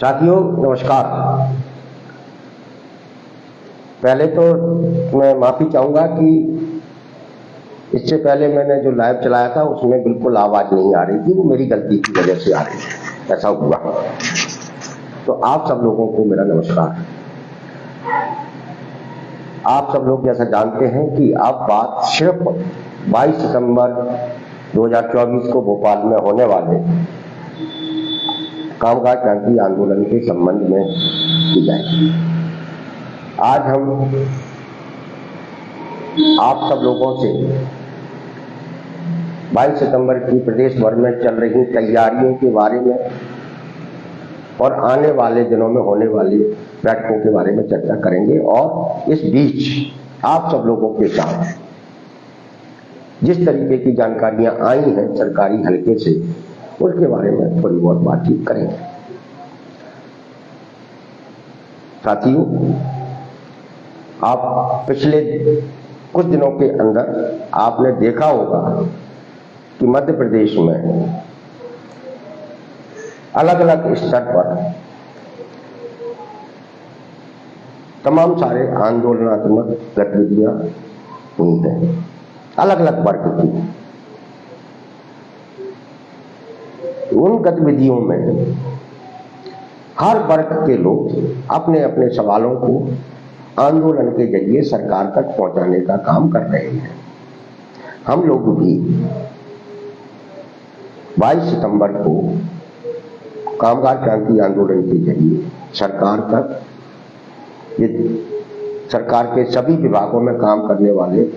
साथियों नमस्कार। पहले तो मैं माफी चाहूंगा कि इससे पहले मैंने जो लाइव चलाया था उसमें बिल्कुल आवाज नहीं आ रही थी, वो मेरी गलती की वजह से आ रही थी, ऐसा हुआ। तो आप सब लोगों को मेरा नमस्कार। आप सब लोग जैसा जानते हैं कि अब बात सिर्फ 22 सितंबर 2024 को भोपाल में होने वाले कामगार क्रांति आंदोलन के संबंध में की जाएगी। आज हम आप सब लोगों से 22 सितंबर की प्रदेश भर में चल रही तैयारियों के बारे में और आने वाले दिनों में होने वाली बैठकों के बारे में चर्चा करेंगे, और इस बीच आप सब लोगों के साथ जिस तरीके की जानकारियां आई हैं सरकारी हलके से, उसके बारे में थोड़ी बहुत बातचीत करेंगे। साथियों, आप पिछले कुछ दिनों के अंदर आपने देखा होगा कि मध्य प्रदेश में अलग अलग स्तर पर तमाम सारे आंदोलनात्मक गतिविधियां हुई हैं, अलग अलग वर्ग की। उन गतिविधियों में हर वर्ग के लोग अपने अपने सवालों को आंदोलन के जरिए सरकार तक पहुंचाने का काम कर रहे हैं। हम लोग भी 22 सितंबर को कामगार क्रांति आंदोलन के जरिए सरकार तक, सरकार के सभी विभागों में काम करने वाले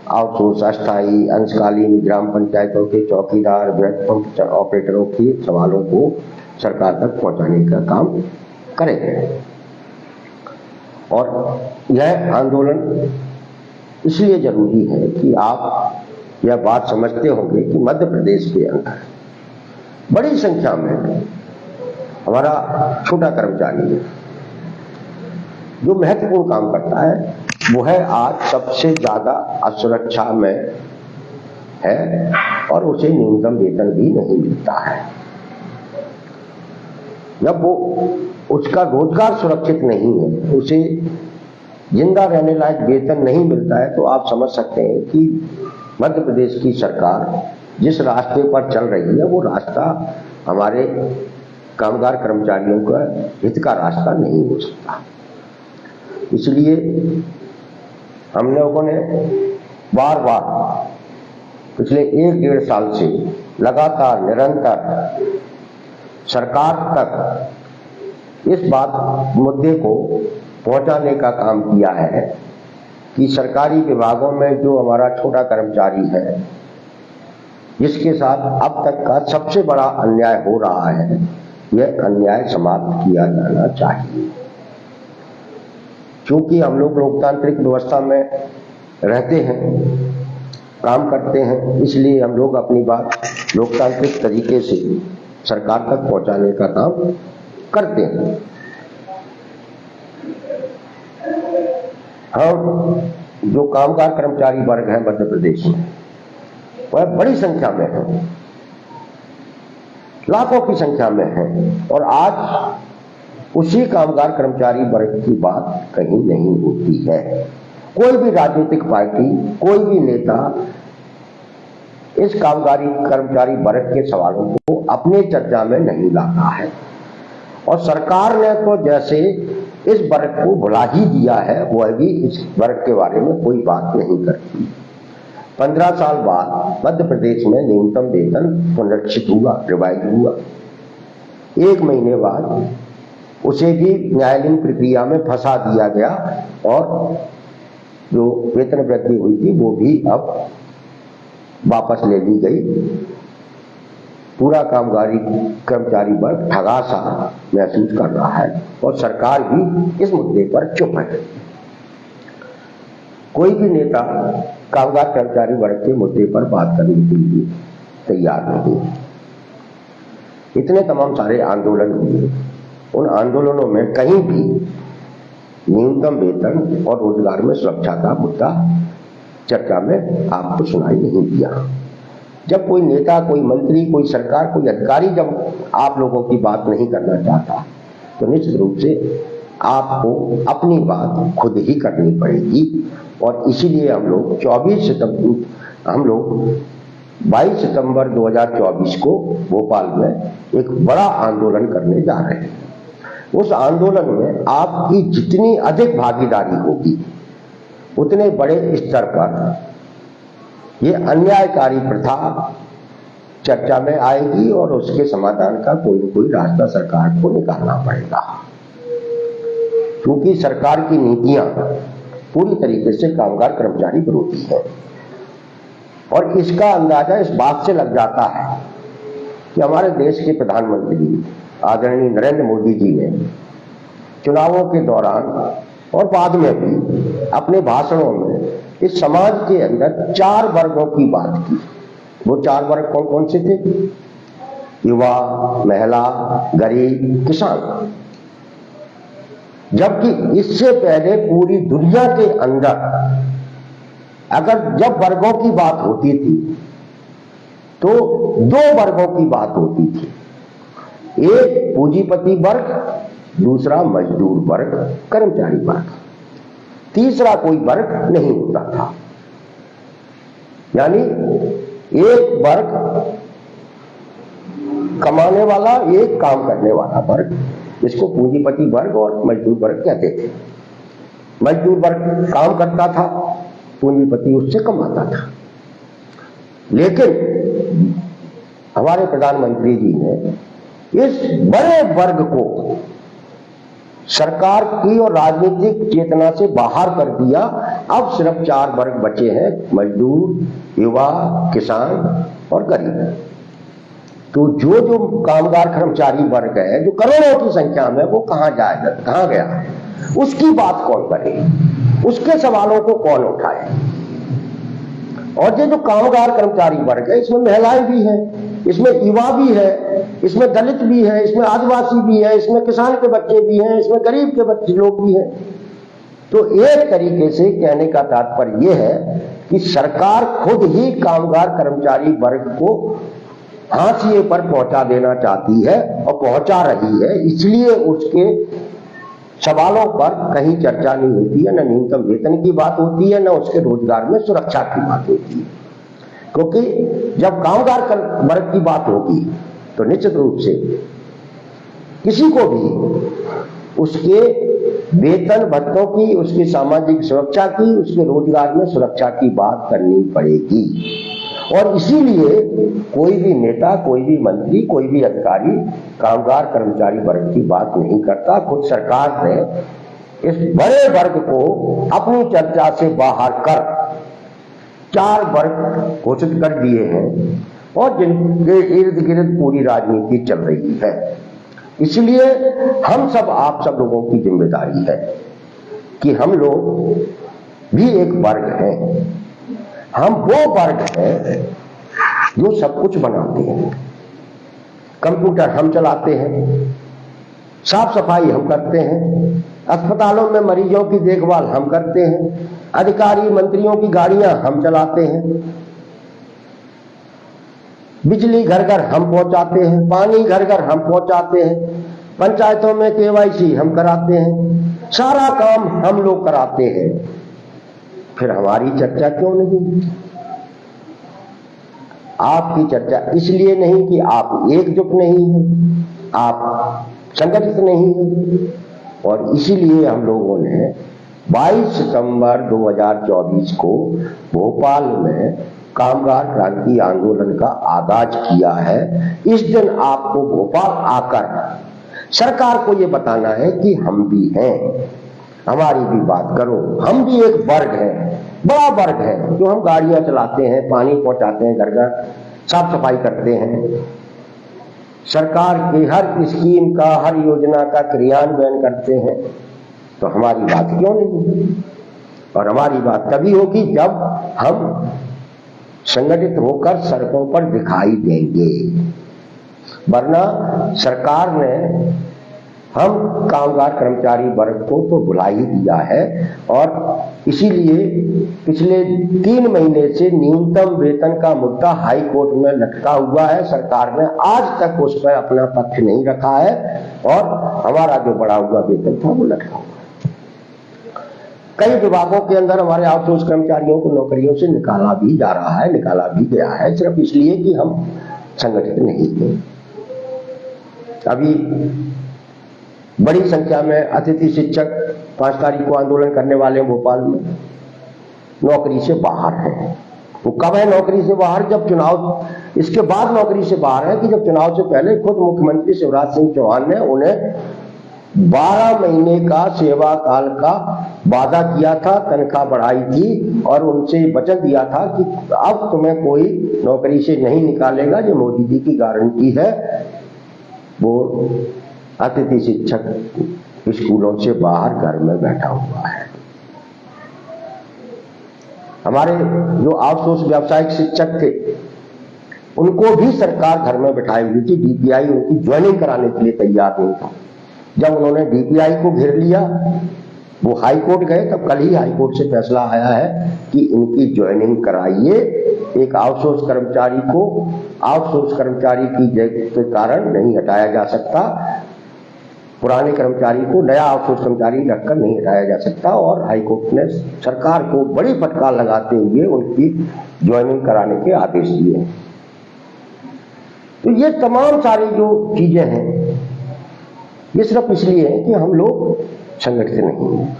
आउटसोर्स, अस्थायी, अंशकालीन ग्राम पंचायतों के चौकीदार, ब्रेक पंप ऑपरेटरों के सवालों को सरकार तक पहुंचाने का काम करेंगे। और यह आंदोलन इसलिए जरूरी है कि आप यह बात समझते होंगे कि मध्य प्रदेश के अंदर बड़ी संख्या में हमारा छोटा कर्मचारी है जो महत्वपूर्ण काम करता है। वो है आज सबसे ज्यादा असुरक्षा में है और उसे न्यूनतम वेतन भी नहीं मिलता है। जब वो उसका रोजगार सुरक्षित नहीं है, उसे जिंदा रहने लायक वेतन नहीं मिलता है, तो आप समझ सकते हैं कि मध्य प्रदेश की सरकार जिस रास्ते पर चल रही है वो रास्ता हमारे कामगार कर्मचारियों का हित का रास्ता नहीं हो सकता। इसलिए हम लोगों ने बार बार पिछले 1-1.5 साल से लगातार निरंतर सरकार तक इस मुद्दे को पहुंचाने का काम किया है कि सरकारी विभागों में जो हमारा छोटा कर्मचारी है, जिसके साथ अब तक का सबसे बड़ा अन्याय हो रहा है, यह अन्याय समाप्त किया जाना चाहिए। क्योंकि हम लोग लोकतांत्रिक व्यवस्था में रहते हैं, काम करते हैं, इसलिए हम लोग अपनी बात लोकतांत्रिक तरीके से सरकार तक पहुंचाने का काम करते हैं। हम जो कामगार कर्मचारी वर्ग है मध्य प्रदेश में, वह बड़ी संख्या में है, लाखों की संख्या में है, और आज उसी कामगार कर्मचारी वर्ग की बात कहीं नहीं होती है। कोई भी राजनीतिक पार्टी, कोई भी नेता इस कामगारी कर्मचारी वर्ग के सवालों को अपने चर्चा में नहीं लाता है, और सरकार ने तो जैसे इस वर्ग को भुला ही दिया है, वह भी इस वर्ग के बारे में कोई बात नहीं करती। 15 साल बाद मध्य प्रदेश में न्यूनतम वेतन पुनरीक्षित हुआ, रिवाइज हुआ। 1 महीने बाद उसे भी न्यायालयीन प्रक्रिया में फंसा दिया गया, और जो वेतन वृद्धि हुई थी वो भी अब वापस ले ली गई। पूरा कामगारी कर्मचारी वर्ग ठगा सा महसूस कर रहा है, और सरकार भी इस मुद्दे पर चुप है। कोई भी नेता कामगार कर्मचारी वर्ग के मुद्दे पर बात करने के लिए तैयार नहीं। इतने तमाम सारे आंदोलन हुए, उन आंदोलनों में कहीं भी न्यूनतम वेतन और रोजगार में सुरक्षा का मुद्दा चर्चा में आपको सुनाई नहीं दिया। जब कोई नेता, कोई मंत्री, कोई सरकार, कोई अधिकारी जब आप लोगों की बात नहीं करना चाहता तो निश्चित रूप से आपको अपनी बात खुद ही करनी पड़ेगी। और इसीलिए हम लोग 22 सितंबर 2024 को भोपाल में एक बड़ा आंदोलन करने जा रहे हैं। उस आंदोलन में आपकी जितनी अधिक भागीदारी होगी उतने बड़े स्तर पर ये अन्यायकारी प्रथा चर्चा में आएगी और उसके समाधान का कोई न कोई रास्ता सरकार को निकालना पड़ेगा, क्योंकि सरकार की नीतियां पूरी तरीके से कामगार कर्मचारी विरोधी है। और इसका अंदाजा इस बात से लग जाता है कि हमारे देश के प्रधानमंत्री आदरणीय नरेंद्र मोदी जी ने चुनावों के दौरान और बाद में भी अपने भाषणों में इस समाज के अंदर 4 वर्गों की बात की। वो 4 वर्ग कौन कौन से थे? युवा, महिला, गरीब, किसान। जबकि इससे पहले पूरी दुनिया के अंदर अगर जब वर्गों की बात होती थी तो 2 वर्गों की बात होती थी, एक पूंजीपति वर्ग, दूसरा मजदूर वर्ग, कर्मचारी वर्ग, तीसरा कोई वर्ग नहीं होता था। यानी एक वर्ग कमाने वाला, एक काम करने वाला वर्ग, जिसको पूंजीपति वर्ग और मजदूर वर्ग कहते थे। मजदूर वर्ग काम करता था, पूंजीपति उससे कमाता था। लेकिन हमारे प्रधानमंत्री जी ने इस बड़े वर्ग को सरकार की और राजनीतिक चेतना से बाहर कर दिया। अब सिर्फ 4 वर्ग बचे हैं, मजदूर, युवा, किसान और गरीब। तो जो कामगार कर्मचारी वर्ग है, जो करोड़ों की संख्या में, वो कहां गया है? उसकी बात कौन करे? उसके सवालों को कौन उठाए? और ये जो कामगार कर्मचारी वर्ग है, इसमें महिलाएं भी हैं, इसमें युवा भी है, इसमें दलित भी है, इसमें आदिवासी भी है, इसमें किसान के बच्चे भी हैं, इसमें गरीब के बच्चे लोग भी हैं। तो एक तरीके से कहने का तात्पर्य यह है कि सरकार खुद ही कामगार कर्मचारी वर्ग को हाशिए पर पहुंचा देना चाहती है और पहुंचा रही है। इसलिए उसके सवालों पर कहीं चर्चा नहीं होती है, न न्यूनतम वेतन की बात होती है, न उसके रोजगार में सुरक्षा की बात होती है। क्योंकि जब कामगार वर्ग की बात होगी तो निश्चित रूप से किसी को भी उसके वेतन भत्तों की, उसकी सामाजिक सुरक्षा की, उसके रोजगार में सुरक्षा की बात करनी पड़ेगी। और इसीलिए कोई भी नेता, कोई भी मंत्री, कोई भी अधिकारी कामगार कर्मचारी वर्ग की बात नहीं करता। खुद सरकार ने इस बड़े वर्ग को अपनी चर्चा से बाहर कर 4 वर्ग घोषित कर दिए हैं और जिनके इर्द गिर्द पूरी राजनीति चल रही है। इसलिए हम सब, आप सब लोगों की जिम्मेदारी है कि हम लोग भी एक वर्ग हैं। हम वो वर्ग हैं जो सब कुछ बनाते हैं। कंप्यूटर हम चलाते हैं, साफ सफाई हम करते हैं, अस्पतालों में मरीजों की देखभाल हम करते हैं, अधिकारी मंत्रियों की गाड़ियां हम चलाते हैं, बिजली घर घर हम पहुंचाते हैं, पानी घर घर हम पहुंचाते हैं, पंचायतों में KYC हम कराते हैं, सारा काम हम लोग कराते हैं। फिर हमारी चर्चा क्यों नहीं? आपकी चर्चा इसलिए नहीं कि आप एकजुट नहीं हैं, आप संगठित नहीं हैं। और इसीलिए हम लोगों ने 22 सितंबर 2024 को भोपाल में कामगार क्रांति आंदोलन का आगाज किया है। इस दिन आपको भोपाल आकर सरकार को यह बताना है कि हम भी हैं, हमारी भी बात करो। हम भी एक वर्ग है, बड़ा वर्ग है, जो हम गाड़ियां चलाते हैं, पानी पहुंचाते हैं, घर घर साफ सफाई करते हैं, सरकार की हर स्कीम का, हर योजना का क्रियान्वयन करते हैं। तो हमारी बात क्यों नहीं? और हमारी बात तभी होगी जब हम संगठित होकर सड़कों पर दिखाई देंगे। वरना सरकार ने हम कामगार कर्मचारी वर्ग को तो भुला ही दिया है और इसीलिए पिछले 3 महीने से न्यूनतम वेतन का मुद्दा हाई कोर्ट में लटका हुआ है। सरकार ने आज तक उस पर अपना पक्ष नहीं रखा है और हमारा जो बढ़ा हुआ वेतन था वो लटका हुआ है। कई विभागों के अंदर हमारे आउटसोर्स कर्मचारियों को नौकरियों से निकाला भी जा रहा है, निकाला भी गया है, सिर्फ इसलिए कि हम संगठित नहीं थे। अभी बड़ी संख्या में अतिथि शिक्षक 5 तारीख को आंदोलन करने वाले भोपाल में नौकरी से बाहर हैं। वो कब है नौकरी से बाहर? जब चुनाव, इसके बाद नौकरी से बाहर है कि जब चुनाव से पहले खुद मुख्यमंत्री शिवराज सिंह चौहान ने उन्हें 12 महीने का सेवा काल का वादा किया था, तनख्वाह बढ़ाई थी और उनसे वचन दिया था कि अब तुम्हें कोई नौकरी से नहीं निकालेगा, जो मोदी जी की गारंटी है। वो अतिथि शिक्षक स्कूलों से बाहर घर में बैठा हुआ है। हमारे जो आउटसोर्स व्यावसायिक शिक्षक थे उनको भी सरकार घर में बैठाई हुई थी। डीपीआई उनकी ज्वाइनिंग कराने के लिए तैयार नहीं था। जब उन्होंने डीपीआई को घेर लिया, वो हाई कोर्ट गए, तब कल ही हाई कोर्ट से फैसला आया है कि इनकी ज्वाइनिंग कराइए। एक आउटसोर्स कर्मचारी को आउटसोर्स कर्मचारी की जगह के कारण नहीं हटाया जा सकता, पुराने कर्मचारी को नया आउटसोर्स कर्मचारी रखकर नहीं हटाया जा सकता। और हाईकोर्ट ने सरकार को बड़ी फटकार लगाते हुए उनकी ज्वाइनिंग कराने के आदेश दिए। तो ये तमाम सारी जो चीजें हैं ये सिर्फ इसलिए है कि हम लोग संगठित नहीं हैं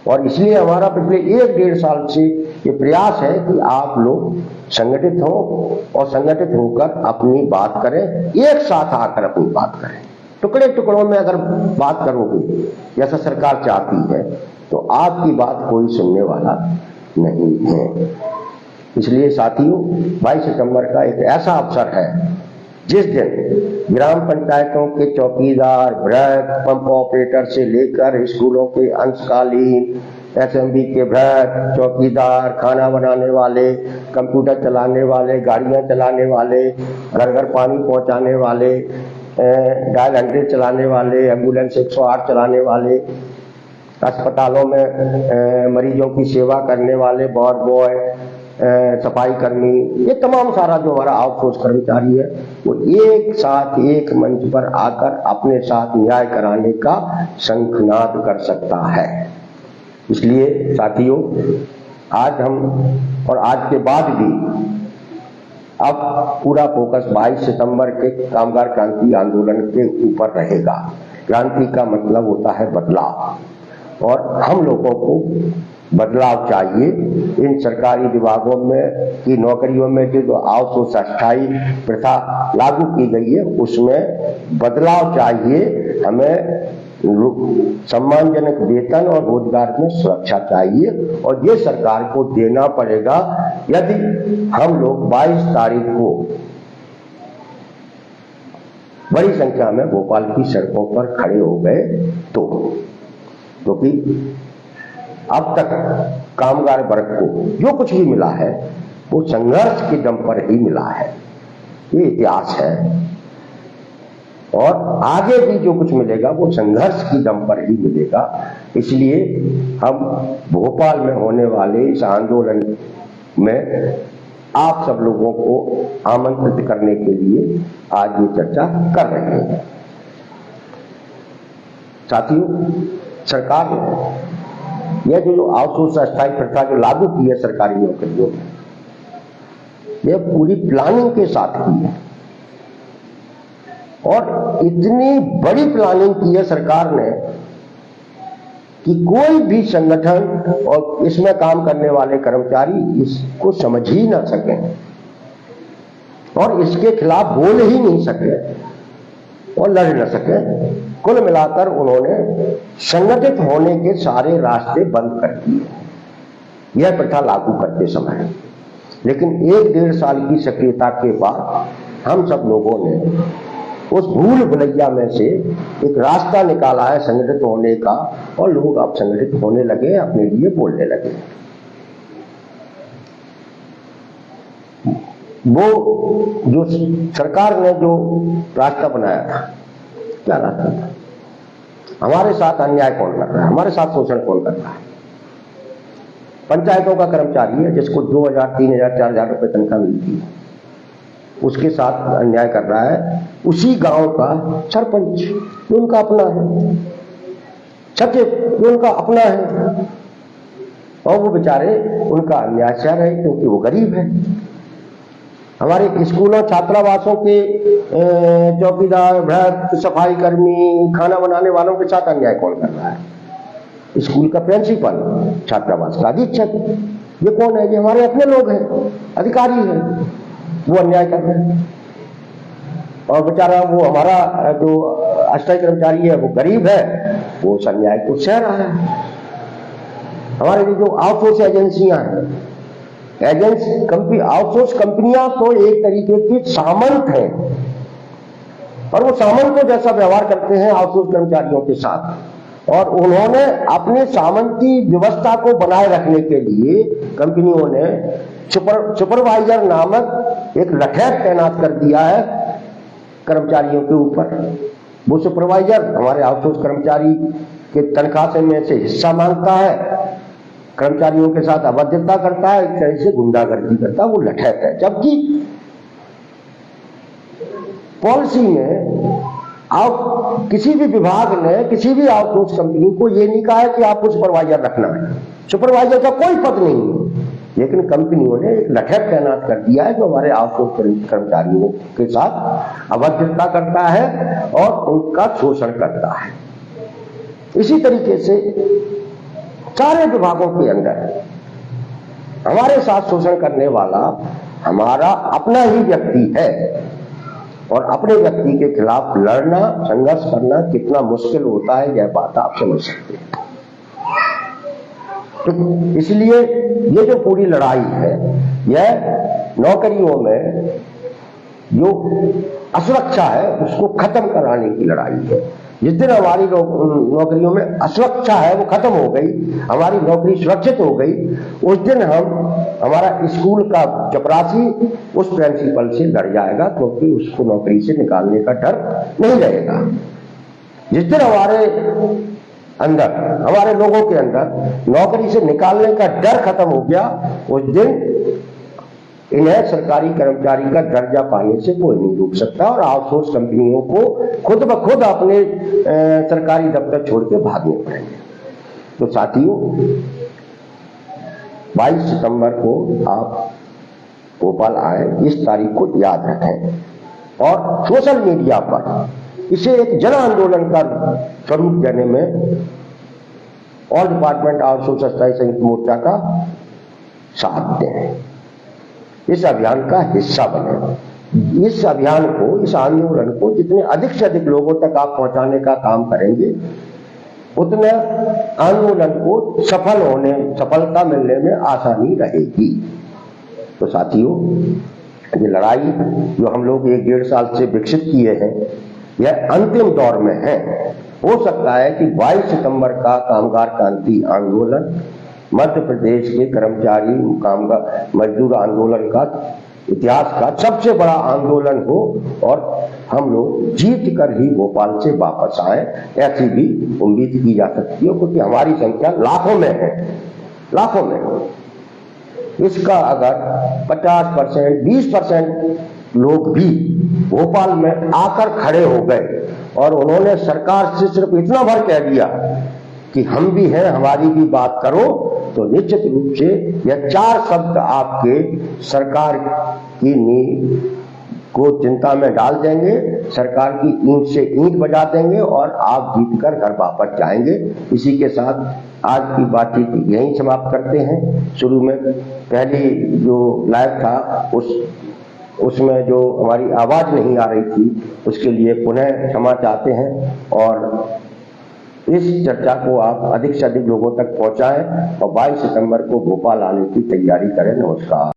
और इसलिए हमारा पिछले 1-1.5 साल से ये प्रयास है कि आप लोग संगठित हो और संगठित होकर अपनी बात करें, एक साथ आकर अपनी बात करें। टुकड़े टुकड़ों में अगर बात करोगे जैसा सरकार चाहती है तो आपकी बात कोई सुनने वाला नहीं है। इसलिए साथियों, 22 सितंबर का एक ऐसा अवसर है जिस दिन ग्राम पंचायतों के चौकीदार, वृद्ध, पंप ऑपरेटर से लेकर स्कूलों के अंशकालीन, एसएमबी के वृद्ध, चौकीदार, खाना बनाने वाले, कंप्यूटर चलाने वाले, गाड़ियां चलाने वाले, घर घर पानी पहुंचाने वाले, डायल 100 चलाने वाले, एम्बुलेंस 108 चलाने वाले, अस्पतालों में मरीजों की सेवा करने वाले, वार्ड बॉय, सफाई कर्मी, ये तमाम सारा जो हमारा आउटसोर्स कर्मचारी है वो एक साथ एक मंच पर आकर अपने साथ न्याय कराने का शंखनाद कर सकता है। इसलिए साथियों, आज हम और आज के बाद भी अब पूरा फोकस 22 सितंबर के कामगार क्रांति आंदोलन के ऊपर रहेगा। क्रांति का मतलब होता है बदलाव और हम लोगों को बदलाव चाहिए। इन सरकारी विभागों में की नौकरियों में जो आउटसोर्स अस्थायी प्रथा लागू की गई है उसमें बदलाव चाहिए। हमें सम्मानजनक वेतन और रोजगार में सुरक्षा चाहिए और ये सरकार को देना पड़ेगा। यदि हम लोग 22 तारीख को बड़ी संख्या में भोपाल की सड़कों पर खड़े हो गए तो, क्योंकि अब तक कामगार वर्ग को जो कुछ भी मिला है वो संघर्ष के दम पर ही मिला है, ये इतिहास है। और आगे भी जो कुछ मिलेगा वो संघर्ष की दम पर ही मिलेगा। इसलिए हम भोपाल में होने वाले इस आंदोलन में आप सब लोगों को आमंत्रित करने के लिए आज ये चर्चा कर रहे हैं। साथियों, सरकार ने यह जो आउटसोर्स अस्थायी प्रथा जो लागू की है सरकारी नौकरियों में, यह पूरी प्लानिंग के साथ की है और इतनी बड़ी प्लानिंग की है सरकार ने कि कोई भी संगठन और इसमें काम करने वाले कर्मचारी इसको समझ ही ना सके और इसके खिलाफ बोल ही नहीं सके और लड़ न सके। कुल मिलाकर उन्होंने संगठित होने के सारे रास्ते बंद कर दिए यह प्रथा लागू करते समय। लेकिन 1-1.5 साल की सक्रियता के बाद हम सब लोगों ने उस भूल भुलैया में से एक रास्ता निकाला है संगठित होने का और लोग अब संगठित होने लगे, अपने लिए बोलने लगे। वो जो सरकार ने जो रास्ता बनाया था, क्या रास्ता था? हमारे साथ अन्याय कौन कर रहा है, हमारे साथ शोषण कौन कर रहा है? पंचायतों का कर्मचारी है जिसको 2000, 3000, 4000 रुपए तनख्वाह मिलती है, उसके साथ अन्याय कर रहा है उसी गांव का सरपंच जो उनका अपना है, सचिव जो उनका अपना है, और वो बेचारे उनका अन्याय सह रहे क्योंकि वो गरीब है। हमारे स्कूलों, छात्रावासों के चौकीदार, भ्रष्ट, सफाई कर्मी, खाना बनाने वालों के साथ अन्याय कौन कर रहा है? स्कूल का प्रिंसिपल, छात्रावास का अधीक्षक, ये कौन है? ये हमारे अपने लोग हैं, अधिकारी हैं, वो अन्याय कर रहे हैं। और बेचारा वो हमारा जो अस्थायी कर्मचारी है वो गरीब है, वो उस अन्याय को सह रहा है। हमारे जो आउटसोर्स एजेंसियां हैं, आउटसोर्स कंपनियां तो एक तरीके की सामंत हैं, और वो सामंतों जैसा व्यवहार करते हैं आउटसोर्स कर्मचारियों के साथ, और उन्होंने अपने सामंती व्यवस्था को बनाए रखने के लिए कंपनियों ने सुपरवाइजर नामक एक लठैत तैनात कर दिया है कर्मचारियों के ऊपर। वो सुपरवाइजर हमारे आउटसोर्स कर्मचारी के तनख्वाह में से हिस्सा मांगता है, कर्मचारियों के साथ अभद्रता करता है, एक तरह से गुंडागर्दी करता है, वो लठैत है। जबकि पॉलिसी में आप किसी भी विभाग ने किसी भी आउटसोर्स कंपनी को ये नहीं कहा है कि आपको सुपरवाइजर रखना है, सुपरवाइजर का कोई पद नहीं है, लेकिन कंपनियों ने एक लठैत तैनात कर दिया है जो हमारे आउटसोर्स कर्मचारियों के साथ अभद्रता करता है और उनका शोषण करता है। इसी तरीके से सारे विभागों के अंदर हमारे साथ शोषण करने वाला हमारा अपना ही व्यक्ति है, और अपने व्यक्ति के खिलाफ लड़ना, संघर्ष करना कितना मुश्किल होता है यह बात आप समझ सकते हैं। तो इसलिए ये जो पूरी लड़ाई है यह नौकरियों में जो असुरक्षा है उसको खत्म कराने की लड़ाई है। जिस दिन हमारी नौकरियों में असुरक्षा है वो खत्म हो गई, हमारी नौकरी सुरक्षित हो गई, उस दिन हमारा स्कूल का चपरासी उस प्रिंसिपल से लड़ जाएगा, क्योंकि उसको नौकरी से निकालने का डर नहीं रहेगा। जिस दिन हमारे अंदर, हमारे लोगों के अंदर नौकरी से निकालने का डर खत्म हो गया, उस दिन इन्हें सरकारी कर्मचारी का दर्जा पाने से कोई नहीं रोक सकता, और आउटसोर्स कंपनियों को खुद ब खुद अपने सरकारी दफ्तर छोड़ के भागने पड़ेंगे। तो साथियों, 22 सितंबर को आप भोपाल आए, इस तारीख को याद रखें और सोशल मीडिया पर इसे एक जन आंदोलन का स्वरूप देने में ऑल डिपार्टमेंट आउटसोर्स अस्थायी संयुक्त मोर्चा का साथ दें, इस अभियान का हिस्सा बने। इस अभियान को, इस आंदोलन को जितने अधिक से अधिक लोगों तक आप पहुंचाने का काम करेंगे, उतने आंदोलन को सफलता मिलने में आसानी रहेगी। तो साथियों, ये लड़ाई जो हम लोग 1-1.5 साल से विकसित किए हैं, यह अंतिम दौर में है। हो सकता है कि 22 सितंबर का कामगार क्रांति आंदोलन मध्य प्रदेश के कर्मचारी कामगार मजदूर आंदोलन का इतिहास का सबसे बड़ा आंदोलन हो, और हम लोग जीत कर ही भोपाल से वापस आए, ऐसी भी उम्मीद की जा सकती है, क्योंकि हमारी संख्या लाखों में है, लाखों में। इसका अगर 50%, 20% लोग भी भोपाल में आकर खड़े हो गए और उन्होंने सरकार से सिर्फ इतना भर कह दिया कि हम भी हैं, हमारी भी बात करो, तो निश्चित रूप से यह 4 शब्द आपके सरकार की नींव को चिंता में डाल देंगे, सरकार की ईंट से ईंट बजा देंगे और आप जीतकर घर वापस जाएंगे। इसी के साथ आज की बातचीत यहीं समाप्त करते हैं। शुरू में पहली जो लाइव था उसमें जो हमारी आवाज नहीं आ रही थी, उसके लिए पुनः क्षमा चाहते हैं, और इस चर्चा को आप अधिक से अधिक लोगों तक पहुंचाएं और 22 सितंबर को भोपाल आने की तैयारी करें। नमस्कार।